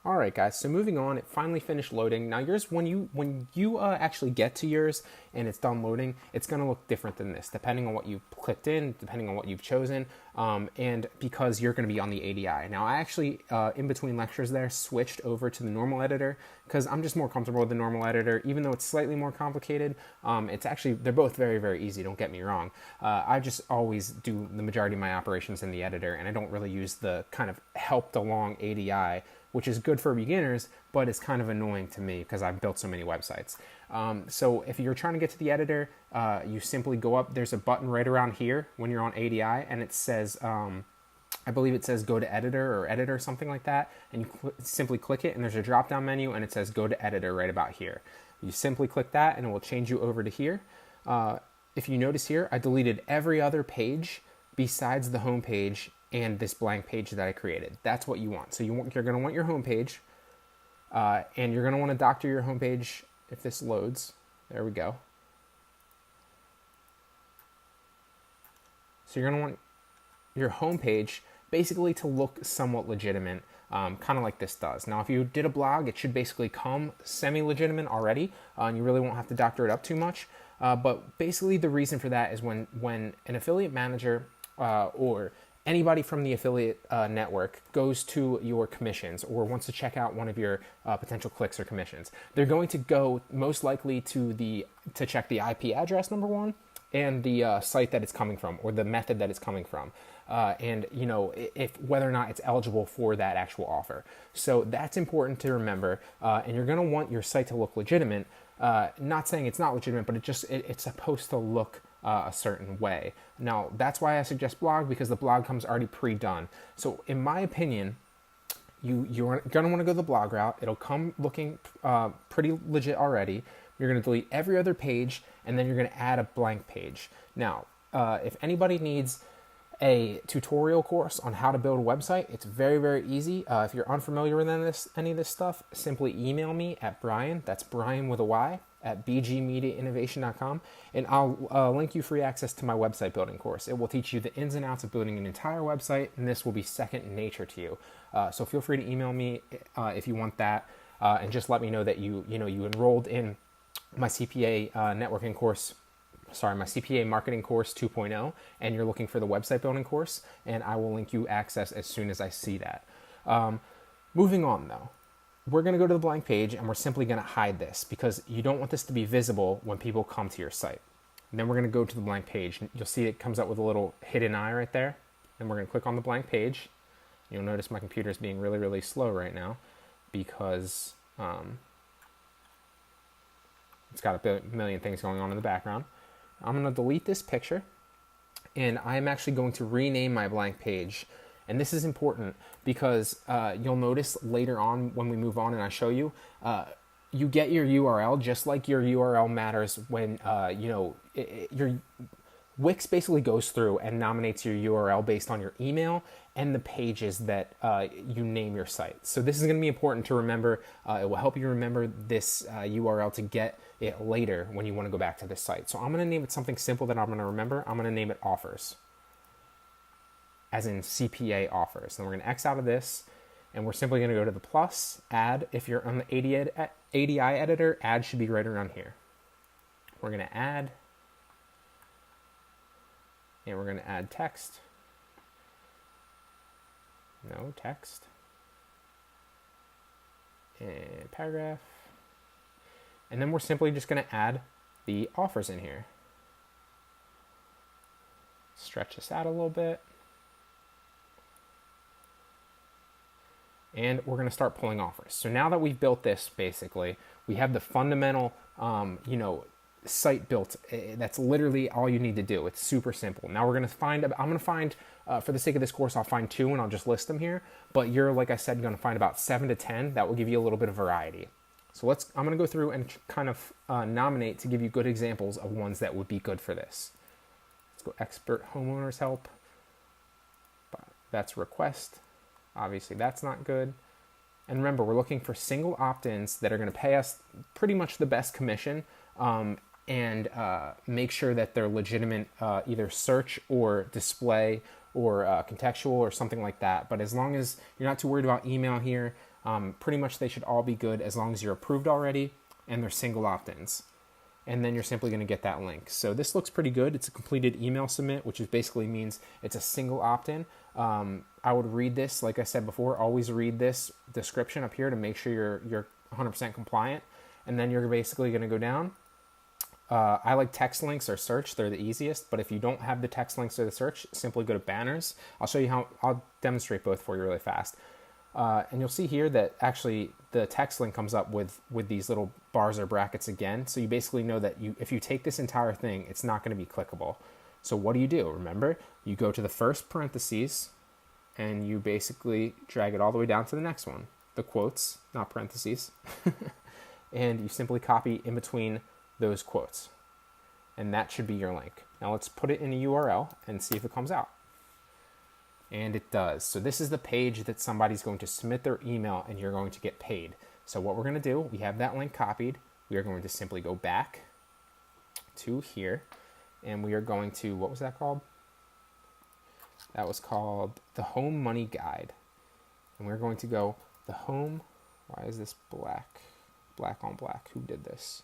All right, guys. So moving on, it finally finished loading. Now yours, when you actually get to yours and it's done loading, it's going to look different than this, depending on what you've clicked in, depending on what you've chosen, and because you're going to be on the ADI. Now I actually, in between lectures there, switched over to the normal editor because I'm just more comfortable with the normal editor, even though it's slightly more complicated. It's actually, they're both very, very easy. Don't get me wrong. I just always do the majority of my operations in the editor, and I don't really use the kind of helped along ADI, which is good for beginners, but it's kind of annoying to me because I've built so many websites. So if you're trying to get to the editor, you simply go up. There's a button right around here when you're on ADI, and it says, I believe it says go to editor or editor, something like that, and you simply click it, and there's a drop-down menu, and it says go to editor right about here. You simply click that, and it will change you over to here. If you notice here, I deleted every other page besides the home page and this blank page that I created. That's what you want. So you're going to want your home page, and you're going to want to doctor your home page if this loads. There we go. So you're going to want your home page basically to look somewhat legitimate, kind of like this does. Now, if you did a blog, it should basically come semi-legitimate already, and you really won't have to doctor it up too much. But basically the reason for that is when an affiliate manager or anybody from the affiliate network goes to your commissions or wants to check out one of your potential clicks or commissions, they're going to go most likely to check the IP address, number one, and the site that it's coming from or the method that it's coming from, and if whether or not it's eligible for that actual offer. So that's important to remember, and you're going to want your site to look legitimate. Not saying it's not legitimate, but it's supposed to look a certain way. Now, that's why I suggest blog, because the blog comes already pre-done. So in my opinion, you're going to want to go the blog route. It'll come looking pretty legit already. You're going to delete every other page, and then you're going to add a blank page. Now, if anybody needs a tutorial course on how to build a website, it's very, very easy. If you're unfamiliar with any of this stuff, simply email me at Brian, that's Brian with a Y, at bgmediainnovation.com, and I'll link you free access to my website building course. It will teach you the ins and outs of building an entire website, and this will be second nature to you. So feel free to email me if you want that, and just let me know that you enrolled in my CPA networking course. Sorry, my CPA marketing course 2.0, and you're looking for the website building course, and I will link you access as soon as I see that. Moving on though, we're going to go to the blank page, and we're simply going to hide this because you don't want this to be visible when people come to your site. And then we're going to go to the blank page. You'll see it comes up with a little hidden eye right there, and we're going to click on the blank page. You'll notice my computer is being really, really slow right now because it's got a million things going on in the background. I'm going to delete this picture, and I'm actually going to rename my blank page. And this is important because you'll notice later on when we move on and I show you, you get your URL just like your URL matters when, your Wix basically goes through and nominates your URL based on your email and the pages that you name your site. So this is going to be important to remember. It will help you remember this URL to get it later when you want to go back to this site. So I'm going to name it something simple that I'm going to remember. I'm going to name it offers, as in CPA offers. Then we're going to X out of this, and we're simply going to go to the plus, add. If you're on the ADI editor, add should be right around here. We're going to add, and we're going to add text. No, text. And paragraph. And then we're simply just going to add the offers in here. Stretch this out a little bit. And we're going to start pulling offers. So now that we've built this, basically, we have the fundamental, site built. That's literally all you need to do. It's super simple. Now I'm going to find, for the sake of this course, I'll find 2 and I'll just list them here. But you're, like I said, going to find about 7 to 10. That will give you a little bit of variety. So I'm going to go through and kind of nominate to give you good examples of ones that would be good for this. Let's go expert homeowners help. That's request. Obviously that's not good. And remember, we're looking for single opt-ins that are going to pay us pretty much the best commission, and make sure that they're legitimate, either search or display or contextual or something like that. But as long as you're not too worried about email here, pretty much they should all be good as long as you're approved already and they're single opt-ins. And then you're simply going to get that link. So this looks pretty good. It's a completed email submit, which is basically means it's a single opt-in. I would read this, like I said before, always read this description up here to make sure you're 100% compliant. And then you're basically going to go down. I like text links or search. They're the easiest. But if you don't have the text links or the search, simply go to banners. I'll show you how. I'll demonstrate both for you really fast. And you'll see here that actually the text link comes up with these little bars or brackets again. So you basically know that if you take this entire thing, it's not going to be clickable. So what do? Remember, you go to the first parentheses and you basically drag it all the way down to the next one. The quotes, not parentheses. And you simply copy in between those quotes. And that should be your link. Now let's put it in a URL and see if it comes out. And it does. So this is the page that somebody's going to submit their email and you're going to get paid. So what we're going to do, we have that link copied. We are going to simply go back to here and we are going to, what was that called? That was called the Home Money Guide. And we're going to go the home, why is this black? Black on black, who did this?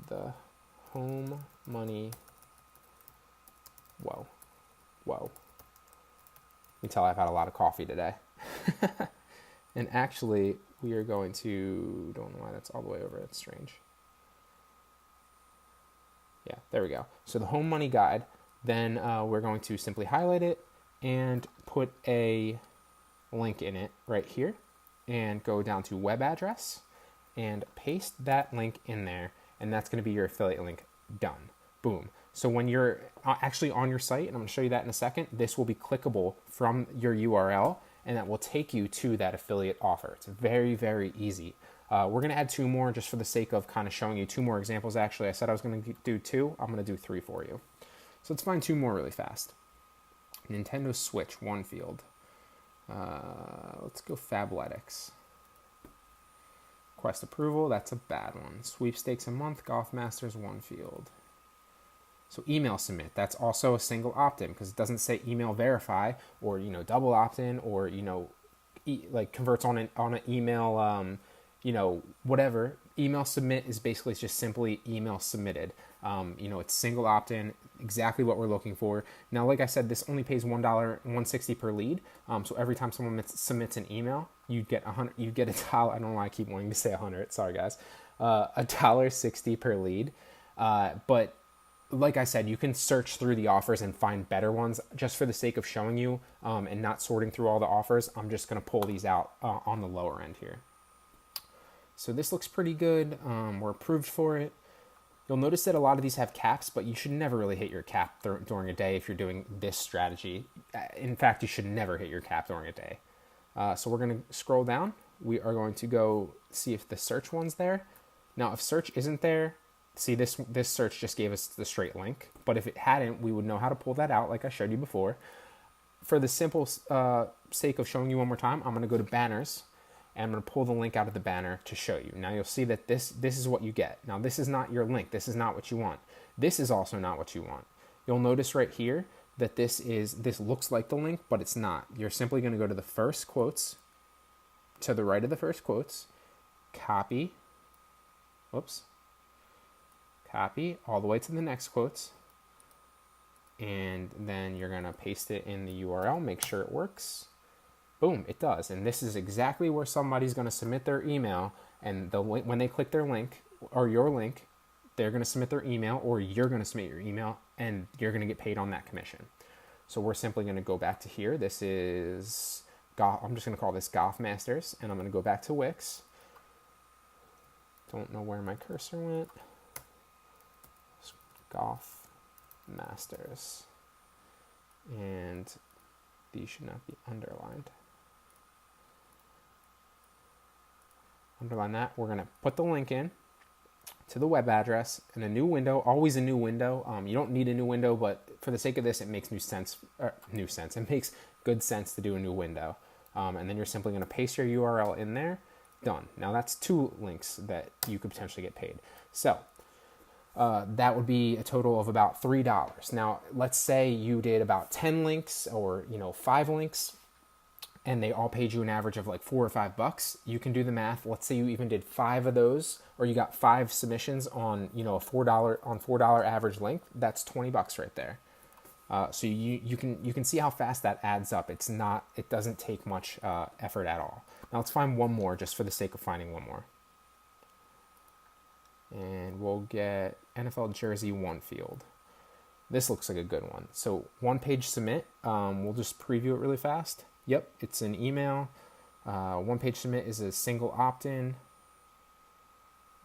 The Home Money, whoa. You can tell I've had a lot of coffee today. And actually, we are going to, don't know why that's all the way over, that's strange. Yeah, there we go. So the Home Money Guide, then we're going to simply highlight it and put a link in it right here and go down to web address and paste that link in there. And that's going to be your affiliate link. Done. Boom. So when you're actually on your site, and I'm going to show you that in a second, this will be clickable from your URL and that will take you to that affiliate offer. It's very, very easy. We're going to add 2 more just for the sake of kind of showing you 2 more examples. Actually, I said I was going to do 2. I'm going to do 3 for you. So let's find 2 more really fast. Nintendo Switch, 1 field. Let's go Fabletics. Quest approval, that's a bad one. Sweepstakes a month, Golf Masters, 1 field. So email submit, that's also a single opt-in because it doesn't say email verify or, double opt-in or, like converts on an email, whatever. Email submit is basically just simply email submitted. It's single opt-in, exactly what we're looking for. Now, like I said, this only pays $1.60 per lead. So every time someone submits an email, you get $100. You get $1. I don't know why I keep wanting to say 100. Sorry, guys. $1.60 per lead. But like I said, you can search through the offers and find better ones. Just for the sake of showing you and not sorting through all the offers, I'm just going to pull these out on the lower end here. So this looks pretty good. We're approved for it. You'll notice that a lot of these have caps, but you should never really hit your cap during a day if you're doing this strategy. In fact, you should never hit your cap during a day. So we're going to scroll down. We are going to go see if the search one's there. Now, if search isn't there, see this search just gave us the straight link. But if it hadn't, we would know how to pull that out like I showed you before. For the simple sake of showing you one more time, I'm going to go to banners. And I'm going to pull the link out of the banner to show you. Now you'll see that this is what you get. Now this is not your link. This is not what you want. This is also not what you want. You'll notice right here that this looks like the link, but it's not. You're simply going to go to the first quotes, to the right of the first quotes, copy all the way to the next quotes, and then you're going to paste it in the URL, make sure it works. Boom, it does. And this is exactly where somebody's going to submit their email. And when they click their link or your link, they're going to submit their email or you're going to submit your email and you're going to get paid on that commission. So we're simply going to go back to here. This is, I'm just going to call this Golf Masters and I'm going to go back to Wix. Don't know where my cursor went. Golf Masters. And these should not be underlined. Underline that. We're going to put the link in to the web address in a new window, always a new window. You don't need a new window, but for the sake of this, it makes sense. It makes good sense to do a new window. And then you're simply going to paste your URL in there. Done. Now that's 2 links that you could potentially get paid. So that would be a total of about $3. Now, let's say you did about 10 links or 5 links, and they all paid you an average of like $4 or $5. You can do the math. Let's say you even did 5 of those, or you got 5 submissions on a $4 average link. That's $20 right there. So you can see how fast that adds up. It doesn't take much effort at all. Now let's find one more just for the sake of finding one more. And we'll get NFL jersey 1 field. This looks like a good one. So 1-page submit. We'll just preview it really fast. Yep, it's an email. 1-page submit is a single opt-in.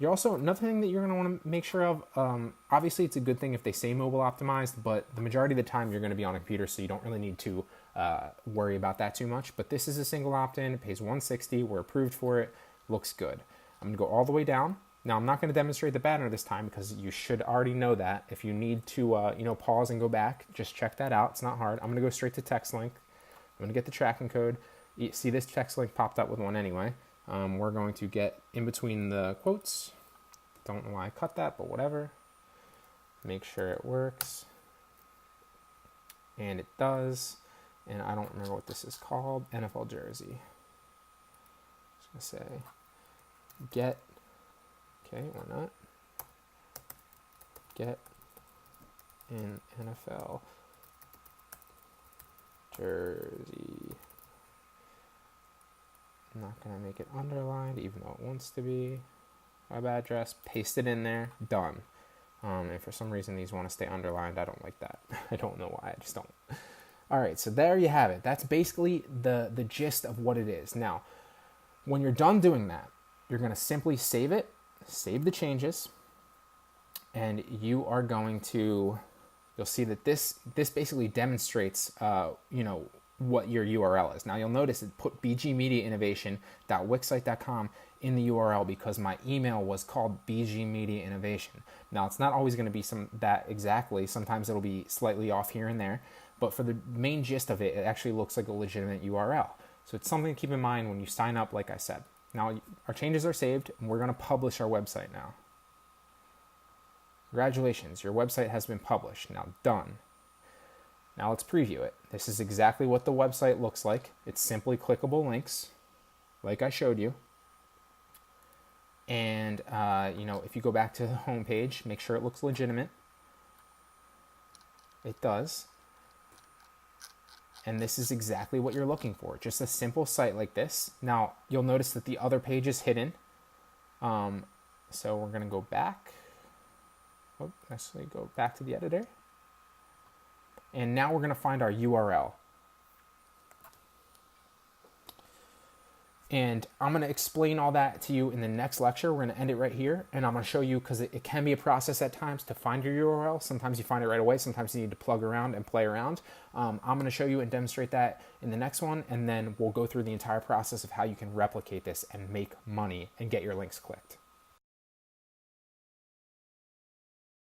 You're also, another thing that you're going to want to make sure of, obviously it's a good thing if they say mobile optimized, but the majority of the time you're going to be on a computer, so you don't really need to worry about that too much. But this is a single opt-in. It pays $160. We're approved for it. Looks good. I'm going to go all the way down. Now, I'm not going to demonstrate the banner this time because you should already know that. If you need to, pause and go back, just check that out. It's not hard. I'm going to go straight to text link. I'm going to get the tracking code. You see this text link popped up with one anyway. We're going to get in between the quotes. Don't know why I cut that, but whatever. Make sure it works. And it does. And I don't remember what this is called. NFL jersey. Just going to say get. Okay, why not? Get an NFL jersey. I'm not going to make it underlined, even though it wants to be. Web address, paste it in there, done. And for some reason, these want to stay underlined. I don't like that. I don't know why, I just don't. All right, so there you have it. That's basically the gist of what it is. Now, when you're done doing that, you're going to simply save it. Save the changes, and you are going to, you'll see that this basically demonstrates, what your URL is. Now you'll notice it put bgmediainnovation.wixsite.com in the URL because my email was called BG Media Innovation. Now it's not always going to be that exactly. Sometimes it'll be slightly off here and there, but for the main gist of it, it actually looks like a legitimate URL. So it's something to keep in mind when you sign up, like I said. Now, our changes are saved, and we're going to publish our website now. Congratulations, your website has been published. Now, done. Now, let's preview it. This is exactly what the website looks like. It's simply clickable links, like I showed you. And, if you go back to the home page, make sure it looks legitimate. It does. And this is exactly what you're looking for. Just a simple site like this. Now, you'll notice that the other page is hidden. So we're going to go back. Actually go back to the editor. And now we're going to find our URL. And I'm going to explain all that to you in the next lecture. We're going to end it right here. And I'm going to show you, because it can be a process at times to find your URL. Sometimes you find it right away. Sometimes you need to plug around and play around. I'm going to show you and demonstrate that in the next one. And then we'll go through the entire process of how you can replicate this and make money and get your links clicked.